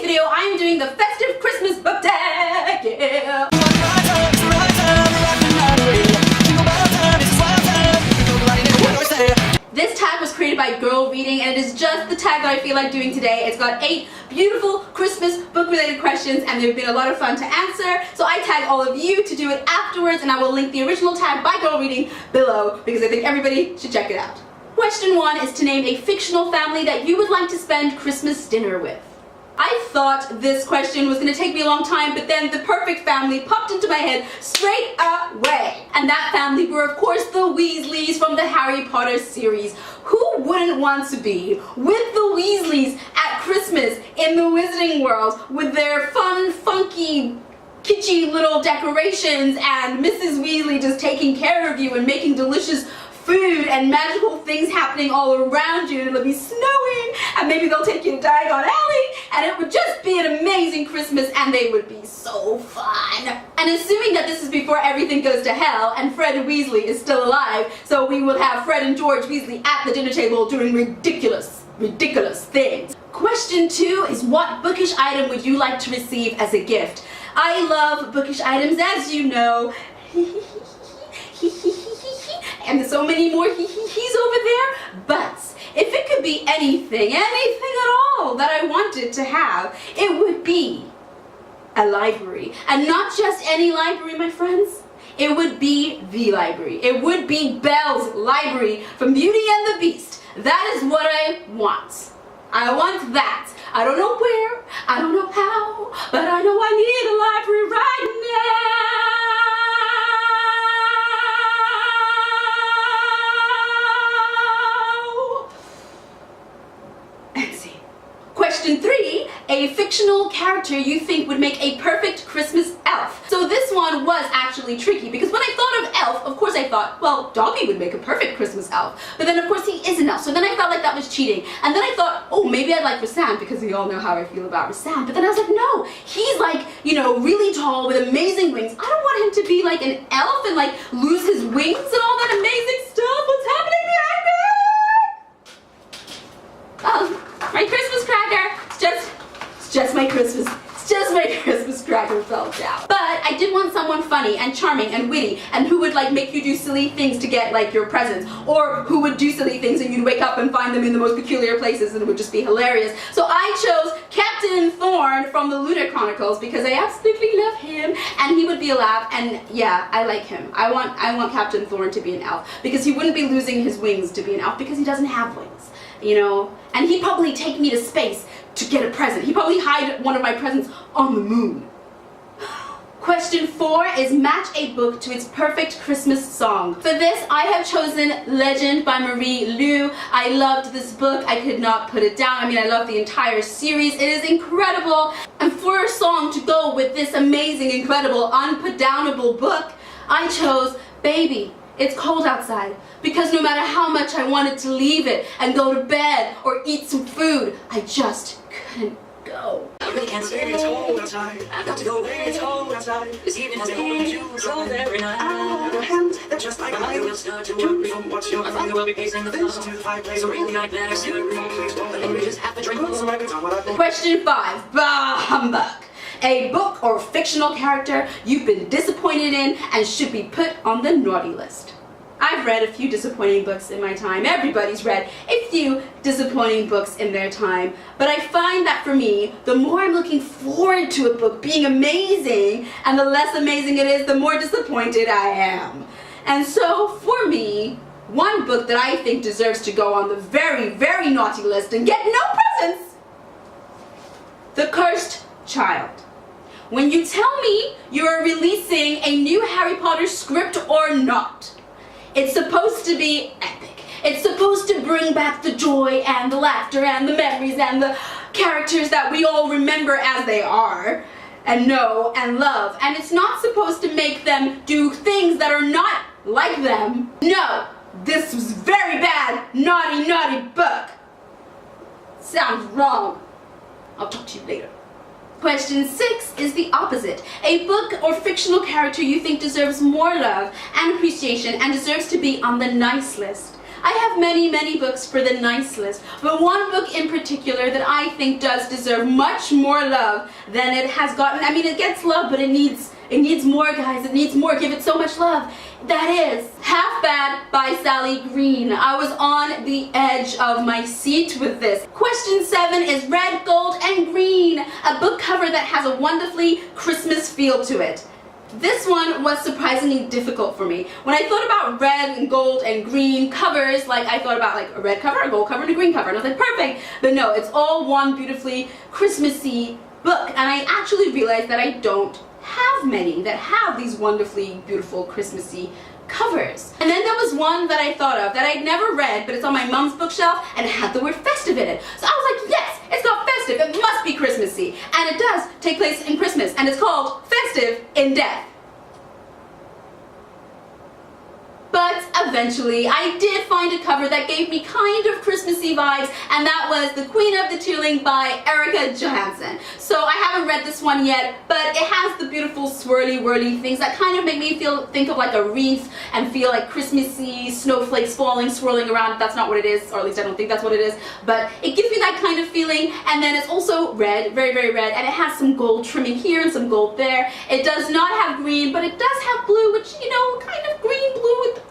video, I am doing the Festive Christmas book tag. Yeah. This tag was created by Girl Reading, and it is just the tag that I feel like doing today. It's got 8 beautiful Christmas book-related questions, and they've been a lot of fun to answer. So I tag all of you to do it afterwards, and I will link the original tag by Girl Reading below because I think everybody should check it out. Question 1 is to name a fictional family that you would like to spend Christmas dinner with. I thought this question was going to take me a long time, but then the perfect family popped into my head straight away. And that family were, of course, the Weasleys from the Harry Potter series. Who wouldn't want to be with the Weasleys at Christmas in the Wizarding World with their fun, funky, kitschy little decorations and Mrs. Weasley just taking care of you and making delicious food and magical things happening all around you, and it'll be snowing, and maybe they'll take you to Diagon Alley, and it would just be an amazing Christmas, and they would be so fun. And assuming that this is before everything goes to hell, and Fred Weasley is still alive, so we will have Fred and George Weasley at the dinner table doing ridiculous things. Question 2 is, what bookish item would you like to receive as a gift? I love bookish items, as you know. And so many more he's over there, but if it could be anything at all that I wanted to have, it would be a library. And not just any library, my friends. It would be the library. It would be Belle's library from Beauty and the Beast. That is what I want. I want that. I don't know where, I don't know how, but I know I need a library right now. Question 3, a fictional character you think would make a perfect Christmas elf. So this one was actually tricky because when I thought of elf, of course I thought, well, Doggy would make a perfect Christmas elf. But then of course he is an elf, so then I felt like that was cheating. And then I thought, oh, maybe I'd like Rassam because we all know how I feel about Rassam. But then I was like, no, he's like, you know, really tall with amazing wings. I don't want him to be like an elf and like lose his wings and all that amazing stuff. What's happening behind me? My Christmas cracker. It's just my Christmas. It's just my Christmas cracker fell down. But I did want someone funny and charming and witty and who would like make you do silly things to get like your presents, or who would do silly things and you'd wake up and find them in the most peculiar places and it would just be hilarious. So I chose Captain Thorn from the Lunar Chronicles because I absolutely love him and he would be a laugh, and yeah, I like him. I want Captain Thorn to be an elf because he wouldn't be losing his wings to be an elf because he doesn't have wings, you know? And he'd probably take me to space to get a present. He'd probably hide one of my presents on the moon. Question 4 is match a book to its perfect Christmas song. For this, I have chosen Legend by Marie Lu. I loved this book. I could not put it down. I mean, I love the entire series. It is incredible. And for a song to go with this amazing, incredible, unputdownable book, I chose Baby, It's Cold Outside, because no matter how much I wanted to leave it and go to bed or eat some food, I just couldn't go. I really can't stay, it's cold outside. I've got to go away, it's cold outside. This evening has been holding you cold every night. Our hands, they're just like I will start to worry. What's your father will be pacing the floor to the fireplace. So really I'd better sit around. Please don't let me just have to drink. Question 5, bah humbug. A book or fictional character you've been disappointed in and should be put on the naughty list. I've read a few disappointing books in my time. Everybody's read a few disappointing books in their time. But I find that for me, the more I'm looking forward to a book being amazing, and the less amazing it is, the more disappointed I am. And so for me, one book that I think deserves to go on the very, very naughty list and get no presents, The Cursed Child. When you tell me you're releasing a new Harry Potter script or not, it's supposed to be epic. It's supposed to bring back the joy and the laughter and the memories and the characters that we all remember as they are and know and love. And it's not supposed to make them do things that are not like them. No, this was very bad, naughty, naughty book. Sounds wrong. I'll talk to you later. Question 6 is the opposite. A book or fictional character you think deserves more love and appreciation and deserves to be on the nice list. I have many books for the nice list, but one book in particular that I think does deserve much more love than it has gotten. I mean, it gets love, but it needs more, guys. It needs more. Give it so much love. That is Half Bad by Sally Green. I was on the edge of my seat with this. Question 7 is Red, Gold, and Green, a book cover that has a wonderfully Christmas feel to it. This one was surprisingly difficult for me. When I thought about red and gold and green covers, like I thought about like a red cover, a gold cover, and a green cover, and I was like, perfect. But no, it's all one beautifully Christmassy book, and I actually realized that I don't have many that have these wonderfully beautiful Christmassy covers. And then there was one that I thought of that I'd never read, but it's on my mom's bookshelf and it had the word festive in it. So I was like, yes, it's got festive, it must be Christmassy. And it does take place in Christmas, and it's called Festive in Death. But eventually, I did find a cover that gave me kind of Christmassy vibes, and that was The Queen of the Tearling by Erica Johansson. So I haven't read this one yet, but it has the beautiful swirly whirly things that kind of make me think of like a wreath and feel like Christmassy snowflakes falling, swirling around. That's not what it is, or at least I don't think that's what it is, but it gives me that kind of feeling. And then it's also red, very red, and it has some gold trimming here and some gold there. It does not have green, but it does have blue, which, you know, kind of green blue with,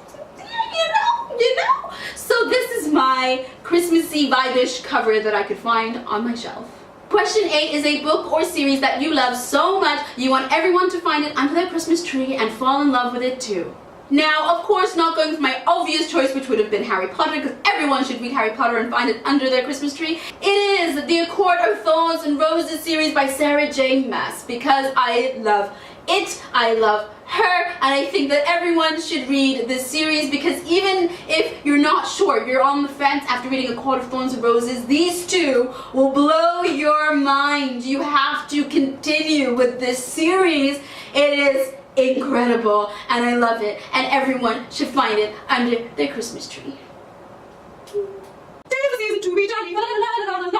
you know. So this is my Christmassy vibe-ish cover that I could find on my shelf. Question 8 is a book or series that you love so much you want everyone to find it under their Christmas tree and fall in love with it too. Now, of course, not going for my obvious choice, which would have been Harry Potter, because everyone should read Harry Potter and find it under their Christmas tree. It is the A Court of Thorns and Roses series by Sarah J. Maas, because I love it, I love her, and I think that everyone should read this series, because even if you're not sure, you're on the fence after reading A Court of Thorns and Roses, these two will blow your mind. You have to continue with this series. It is incredible, and I love it, and everyone should find it under their Christmas tree. Tis the season to be jolly, la la la la la la.